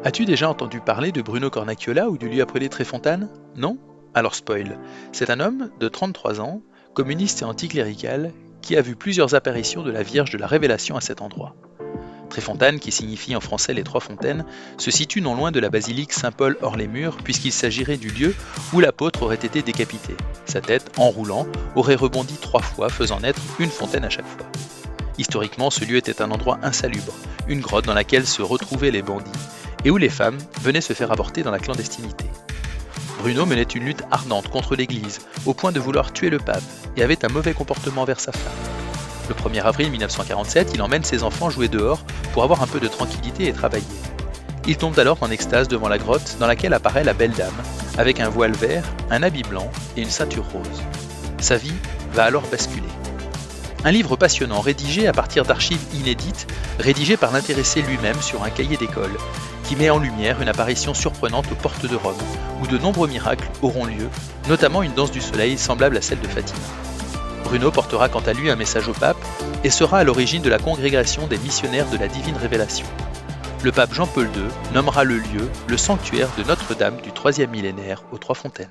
As-tu déjà entendu parler de Bruno Cornacchiola ou du lieu appelé Tréfontane? Non? Alors spoil. C'est un homme de 33 ans, communiste et anticlérical, qui a vu plusieurs apparitions de la Vierge de la Révélation à cet endroit. Tréfontane, qui signifie en français les trois fontaines, se situe non loin de la basilique Saint-Paul hors les murs, puisqu'il s'agirait du lieu où l'apôtre aurait été décapité. Sa tête, en roulant, aurait rebondi 3 fois, faisant naître une fontaine à chaque fois. Historiquement, ce lieu était un endroit insalubre, une grotte dans laquelle se retrouvaient les bandits, et où les femmes venaient se faire avorter dans la clandestinité. Bruno menait une lutte ardente contre l'Église, au point de vouloir tuer le pape, et avait un mauvais comportement vers sa femme. Le 1er avril 1947, il emmène ses enfants jouer dehors pour avoir un peu de tranquillité et travailler. Il tombe alors en extase devant la grotte dans laquelle apparaît la belle dame, avec un voile vert, un habit blanc et une ceinture rose. Sa vie va alors basculer. Un livre passionnant, rédigé à partir d'archives inédites, rédigé par l'intéressé lui-même sur un cahier d'école, qui met en lumière une apparition surprenante aux portes de Rome, où de nombreux miracles auront lieu, notamment une danse du soleil semblable à celle de Fatima. Bruno portera quant à lui un message au pape et sera à l'origine de la congrégation des missionnaires de la Divine Révélation. Le pape Jean-Paul II nommera le lieu le sanctuaire de Notre-Dame du 3e millénaire aux Trois Fontaines.